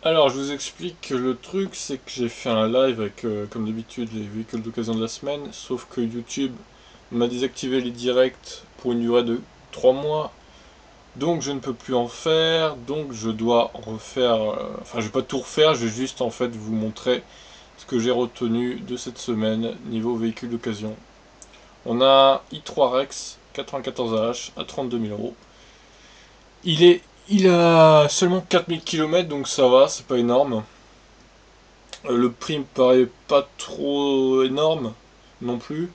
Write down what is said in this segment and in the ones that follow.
Alors, je vous explique que le truc, c'est que j'ai fait un live avec, comme d'habitude, les véhicules d'occasion de la semaine, sauf que YouTube m'a désactivé les directs pour une durée de 3 mois, donc je ne peux plus en faire, donc je dois refaire, enfin je vais pas tout refaire, je vais juste en fait vous montrer ce que j'ai retenu de cette semaine niveau véhicule d'occasion. On a un i3 Rex 94AH à 32 000 euros. Il a seulement 4000 km, donc ça va, c'est pas énorme. Le prix me paraît pas trop énorme non plus.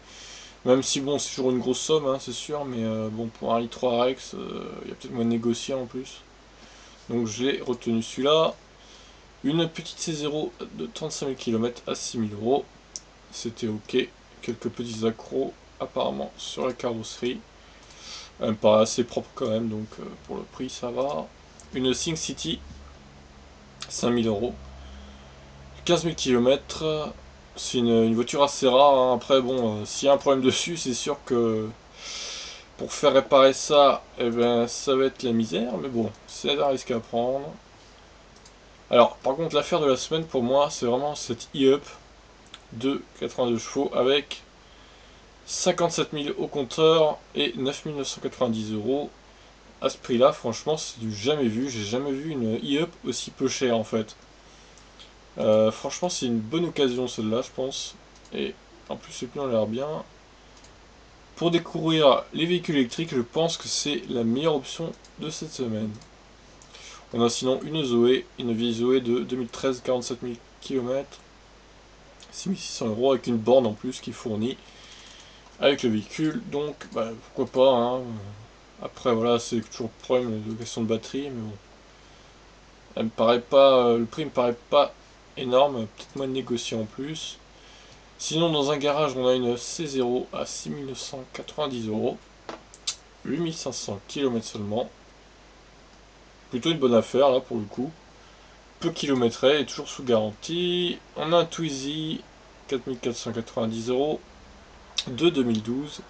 Même si bon, c'est toujours une grosse somme, hein, c'est sûr, mais bon, pour un i3 Rex, il y a peut-être moins de négocier en plus. Donc j'ai retenu celui-là. Une petite C0 de 35 000 km à 6 000 euros. C'était ok. Quelques petits accros apparemment sur la carrosserie. Elle me paraît assez propre quand même, donc pour le prix ça va. Une Think City, 5 000 euros. 15 000 km, c'est une voiture assez rare, hein. Après, bon, s'il y a un problème dessus, c'est sûr que pour faire réparer ça, eh ben, ça va être la misère, mais bon, c'est un risque à prendre. Alors, par contre, l'affaire de la semaine pour moi, c'est vraiment cette e-up de 82 chevaux avec 57 000 au compteur et 9 990 euros. À ce prix-là, franchement, c'est du jamais vu. J'ai jamais vu une e-up aussi peu chère en fait. Franchement, c'est une bonne occasion celle-là, je pense. Et en plus, les pneus ont l'air bien. Pour découvrir les véhicules électriques, je pense que c'est la meilleure option de cette semaine. On a sinon une Zoé, une vieille Zoé de 2013, 47 000 km, 6600 euros avec une borne en plus qui fournit avec le véhicule. Donc, bah, pourquoi pas, hein. Après, voilà, c'est toujours le problème de question de batterie, mais bon. Elle me paraît pas, le prix me paraît pas énorme, peut-être moins de négocier en plus. Sinon, dans un garage, on a une C0 à 6 990 euros, 8500 km seulement. Plutôt une bonne affaire là pour le coup. Peu kilométré et toujours sous garantie. On a un Twizy, 4490 euros, de 2012.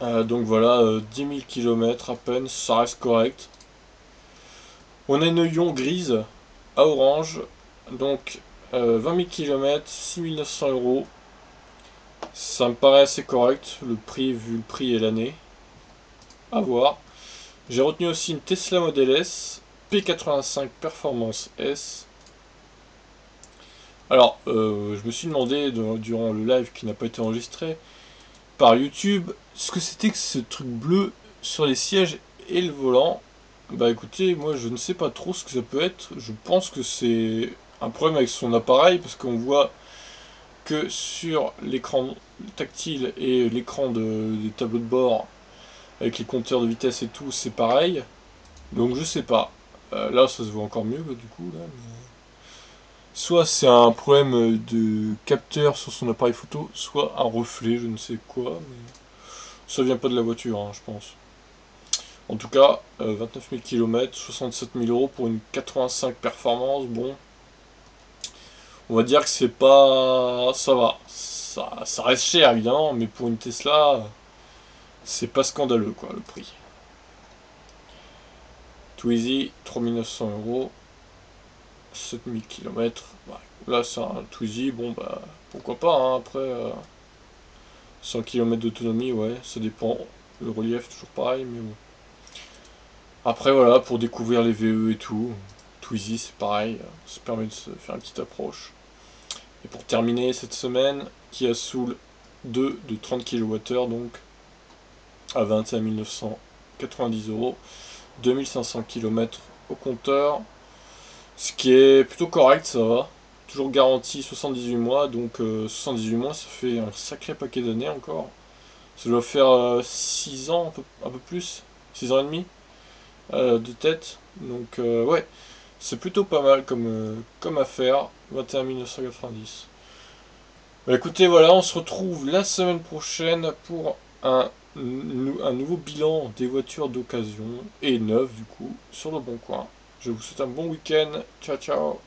Donc voilà, 10 000 km à peine, ça reste correct. On a une Yon grise à orange, donc 20 000 km, 6 900 euros. Ça me paraît assez correct, le prix vu le prix et l'année. À voir. J'ai retenu aussi une Tesla Model S P85 Performance S. Alors, je me suis demandé durant le live qui n'a pas été enregistré par YouTube ce que c'était que ce truc bleu sur les sièges et le volant. Bah écoutez, moi je ne sais pas trop ce que ça peut être. Je pense que c'est un problème avec son appareil parce qu'on voit que sur l'écran tactile et l'écran des tableaux de bord avec les compteurs de vitesse et tout, c'est pareil. Donc je sais pas. Là, ça se voit encore mieux du coup. Là, mais soit c'est un problème de capteur sur son appareil photo, soit un reflet, je ne sais quoi. Mais ça vient pas de la voiture, hein, je pense. En tout cas, 29 000 km, 67 000 euros pour une 85 performance. Bon, on va dire que c'est pas. Ça va. Ça reste cher évidemment, mais pour une Tesla, c'est pas scandaleux quoi le prix. Twizy, 3900 euros. 7000 km. Ouais. Là, c'est un Twizy, bon, bah, pourquoi pas, hein, après, 100 km d'autonomie, ouais, ça dépend. Le relief, toujours pareil, mais bon. Après, voilà, pour découvrir les VE et tout, Twizy, c'est pareil, ça permet de se faire une petite approche. Et pour terminer cette semaine, Kia Soul 2 de 30 kWh, donc, à 21 990 euros, 2500 km au compteur, ce qui est plutôt correct, ça va. Toujours garantie 78 mois, donc 78 mois, ça fait un sacré paquet d'années encore. Ça doit faire 6 ans, un peu plus, 6 ans et demi de tête. Donc ouais, c'est plutôt pas mal comme affaire, 21 990. Bah, écoutez, voilà, on se retrouve la semaine prochaine pour un nouveau bilan des voitures d'occasion et neuves du coup sur le bon coin. Je vous souhaite un bon week-end. Ciao ciao.